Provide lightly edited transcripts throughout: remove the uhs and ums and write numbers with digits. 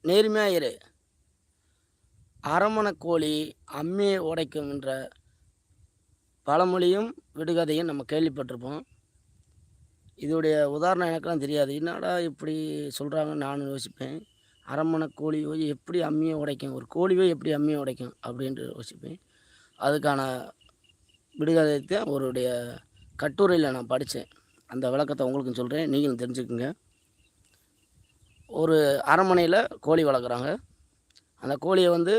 நேர்மையாக இரு. அரமண கோழி அம்மியை உடைக்கும் என்ற பழமொழியும் விடுகதையும் நம்ம கேள்விப்பட்டிருப்போம். இதோடைய உதாரணம் எனக்கெல்லாம் தெரியாது. என்னடா இப்படி சொல்கிறாங்கன்னு நானும் யோசிப்பேன். அரமண கோழி போய் எப்படி அம்மியை உடைக்கும்? ஒரு கோழி போய் எப்படி அம்மியை உடைக்கும்? அப்படின்ட்டு யோசிப்பேன். அதுக்கான விடுகதைத்தான் அவருடைய கட்டுரையில் நான் படித்தேன். அந்த விளக்கத்தை உங்களுக்கும் சொல்கிறேன், நீங்களும் தெரிஞ்சுக்குங்க. ஒரு அரண்மனையில் கோழி வளர்க்குறாங்க. அந்த கோழியை வந்து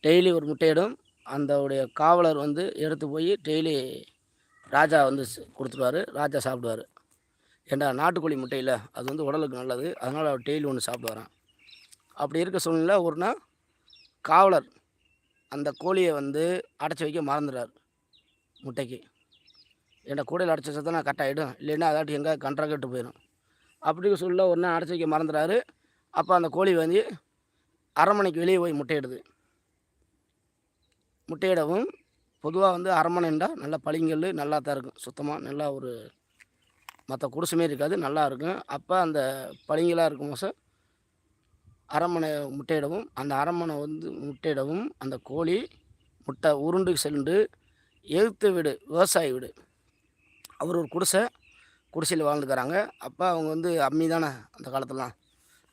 டெய்லி ஒரு முட்டையிடும். அந்தவுடைய காவலர் வந்து எடுத்து போய் டெய்லி ராஜா வந்து கொடுத்துருவாரு. ராஜா சாப்பிடுவார். ஏன்டா நாட்டுக்கோழி முட்டையில் அது வந்து உடலுக்கு நல்லது, அதனால் அவர் டெய்லி ஒன்று சாப்பிடுவாராம். அப்படி இருக்க சூழ்நிலை ஒரு நாள் காவலர் அந்த கோழியை வந்து அடைச்சி வைக்க மறந்துடுறார் முட்டைக்கு. ஏன்டா கூடையில் அடைச்சி வச்சா தான் கட் ஆகிடும், இல்லைன்னா அதாட்டி எங்கே கட்டு போயிடும். அப்படி சூழ்நிலை ஒரு நாள் அடைச்சி வைக்க மறந்துடுறாரு. அப்போ அந்த கோழி வந்து அரண்மனைக்கு வெளியே போய் முட்டையிடுது. முட்டையிடவும் பொதுவாக வந்து அரண்மனைண்டா நல்லா பளிங்கல் நல்லா தான் இருக்கும், சுத்தமாக நல்லா ஒரு மற்ற குடிசை மாரி இருக்காது, நல்லா இருக்கும். அப்போ அந்த பளிங்கலாக இருக்கும் போது அரண்மனை முட்டையிடவும், அந்த அரண்மனை வந்து முட்டையிடவும் அந்த கோழி முட்டை உருண்டு சென்று எதிர்த்த வீடு, விவசாயி வீடு, அவர் ஒரு குடிசையில் வாழ்ந்துக்கிறாங்க. அப்போ அவங்க வந்து அம்மி தானே அந்த காலத்துலலாம்,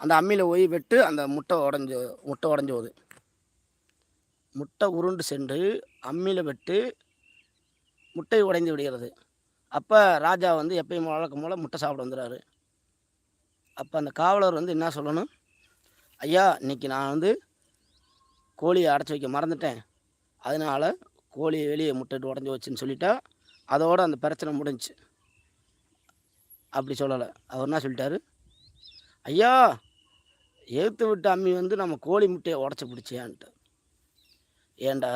அந்த அம்மியில் போய் வெட்டு அந்த முட்டை உடஞ்சி போகுது. முட்டை உருண்டு சென்று அம்மியில் வெட்டு முட்டை உடைந்து விடுகிறது. அப்போ ராஜா வந்து எப்பயும் வழக்கம் போல் முட்டை சாப்பிட வந்துடுறாரு. அப்போ அந்த காவலர் வந்து என்ன சொல்லணும், ஐயா இன்றைக்கி நான் வந்து கோழியை அடைச்சி வைக்க மறந்துட்டேன், அதனால் கோழியை வெளியே முட்டைட்டு உடஞ்சி வச்சுன்னு சொல்லிட்டா அதோடு அந்த பிரச்சனை முடிஞ்சிச்சு. அப்படி சொல்லலை. அவர் என்ன சொல்லிட்டாரு, ஐயா எழுத்து விட்ட அம்மி வந்து நம்ம கோழி முட்டையை உடச்சி பிடிச்சியான்ட்டு. ஏண்டா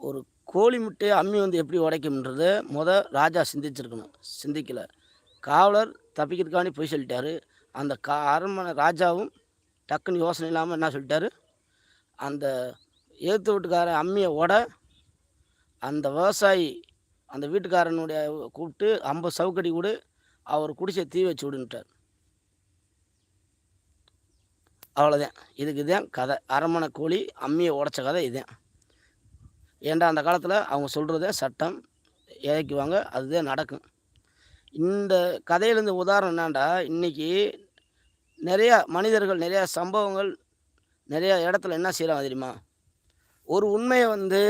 ஒரு கோழி முட்டையை அம்மி வந்து எப்படி உடைக்கும்ன்றத ராஜா சிந்திச்சிருக்கணும், சிந்திக்கலை. காவலர் தப்பிக்கிறதுக்காண்டி போய் சொல்லிட்டாரு. அந்த அரண்மனை ராஜாவும் டக்குன்னு யோசனை இல்லாமல் என்ன சொல்லிட்டாரு, அந்த எழுத்து வீட்டுக்காரன் அம்மியை அந்த விவசாயி அந்த வீட்டுக்காரனுடைய கூப்பிட்டு 50 சவுக்கடி கொடு, அவர் குடிசை தீ வச்சு விடுன்ட்டார். அவ்வளோதான். இதுதான் கதை. அரண்மனை கோழி அம்மியை உடைச்ச கதை இதுதான். ஏன்டா அந்த காலத்தில் அவங்க சொல்கிறத சட்டம் இறக்குவாங்க, அதுதான் நடக்கும். இந்த கதையிலேருந்து உதாரணம் என்னான்டா, இன்றைக்கி நிறையா மனிதர்கள் நிறையா சம்பவங்கள் நிறையா இடத்துல என்ன செய்கிறாங்க தெரியுமா, ஒரு உண்மையை வந்து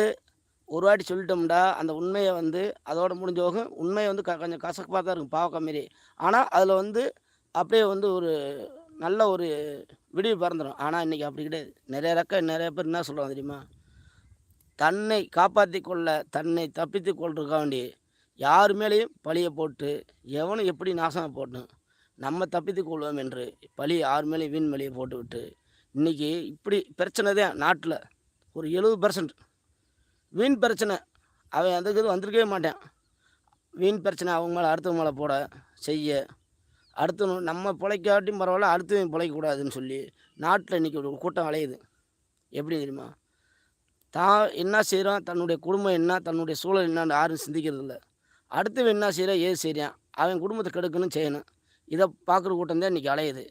ஒரு வாட்டி சொல்லிட்டோம்டா அந்த உண்மையை வந்து அதோடு முடிஞ்ச போகும். உண்மையை வந்து கொஞ்சம் கசப்பாக தான் இருக்கும், பாவக்காய் மாரி. ஆனால் அதில் வந்து அப்படியே வந்து ஒரு நல்ல ஒரு விடிவு பறந்துடும். ஆனால் இன்றைக்கி அப்படி கிடையாது. நிறைய பேர் என்ன சொல்கிறாங்க தெரியுமா, தன்னை காப்பாற்றி கொள்ள, தன்னை தப்பித்து கொள்றதுக்காக வேண்டி யார் மேலேயும் பழியை போட்டு எவனும் எப்படி நாசமாக போட்டணும், நம்ம தப்பித்து கொள்வோம் என்று பழி யார் மேலேயும் வீண் பழியை போட்டுவிட்டு இன்றைக்கி இப்படி பிரச்சனை தான் நாட்டில். ஒரு 70% வீண் பிரச்சனை. அவன் அதுக்கு வந்திருக்கவே மாட்டான். வீண் பிரச்சனை அவங்க மேலே அடுத்தவங்க மேலே போட செய்ய, அடுத்து நம்ம பிழைக்காட்டியும் பரவாயில்ல, அடுத்தவங்க பிழைக்கக்கூடாதுன்னு சொல்லி நாட்டில் இன்றைக்கி ஒரு கூட்டம் அலையுது. எப்படி தெரியுமா, தான் என்ன செய்கிறான், தன்னுடைய குடும்பம் என்ன, தன்னுடைய சூழல் என்னான்னு யாரும் சிந்திக்கிறது இல்லை. அடுத்தவன் என்ன செய்கிறான், ஏது செய்கிறான், அவன் குடும்பத்தை கெடுக்கணும் செய்யணும். இதை பார்க்குற கூட்டம் தான் இன்றைக்கி அலையுது.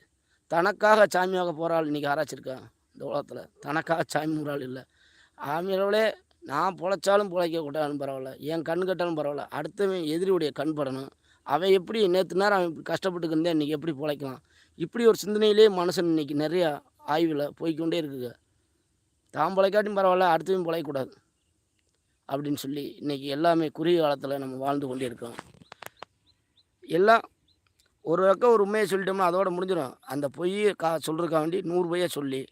தனக்காக சாமியாக போகிற ஆள் இன்றைக்கி ஆராய்ச்சிருக்கான் இந்த உலகத்தில். தனக்காக சாமி ஒரு ஆள் இல்லை. ஆமியளவுலே நான் பொழைச்சாலும் பொழைக்கக்கூடாதுன்னு பரவாயில்ல, என் கண் கட்டாலும் பரவாயில்ல, அடுத்தவன் எதிரியுடைய கண் படணும். அவன் எப்படி நேற்று நேரம் அவன் இப்படி கஷ்டப்பட்டுக்கிருந்தேன், இன்றைக்கி எப்படி பொழைக்கலாம், இப்படி ஒரு சிந்தனையிலே மனுஷன் இன்றைக்கி நிறையா ஆய்வில் போய்கொண்டே இருக்குங்க. தான் பொழைக்காட்டியும் பரவாயில்ல, அடுத்தவன் பொழைக்கக்கூடாது அப்படின்னு சொல்லி இன்றைக்கி எல்லாமே குறுகிய காலத்தில் நம்ம வாழ்ந்து கொண்டே இருக்கோம். எல்லாம் ஒரு பக்கம் ஒரு உண்மையை சொல்லிட்டோம்னா அதோடு முடிஞ்சிடும். அந்த பொய்யை சொல்கிறதுக்காக வேண்டி 100 பொய்யை சொல்லி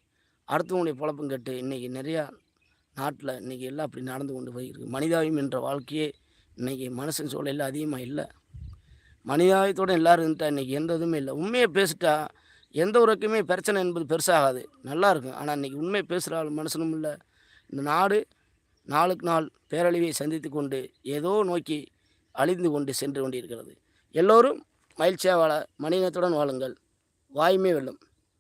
அடுத்தவங்களுடைய பொழப்பும் கேட்டு இன்றைக்கி நிறையா நாட்டில் இன்றைக்கி எல்லாம் அப்படி நடந்து கொண்டு போயிருக்கு. மனிதாபியம் என்ற வாழ்க்கையே இன்றைக்கி மனுஷன் சூழலில் அதிகமாக இல்லை. மனிதாபியத்தோடு எல்லோரும் இருந்துட்டா இன்றைக்கி எந்த இதுவுமே இல்லை. உண்மையை பேசிட்டா எந்த ஒரு பிரச்சனை என்பது பெருசாகாது, நல்லாயிருக்கும். ஆனால் இன்றைக்கி உண்மை பேசுகிற ஆள் மனுஷனும் இல்லை. இந்த நாடு நாளுக்கு நாள் பேரழிவை சந்தித்து கொண்டு ஏதோ நோக்கி அழிந்து கொண்டு சென்று கொண்டிருக்கிறது. எல்லோரும் மகிழ்ச்சியாக வாழ மனிதத்துடன் வாழுங்கள். வாய்மை வெல்லும்.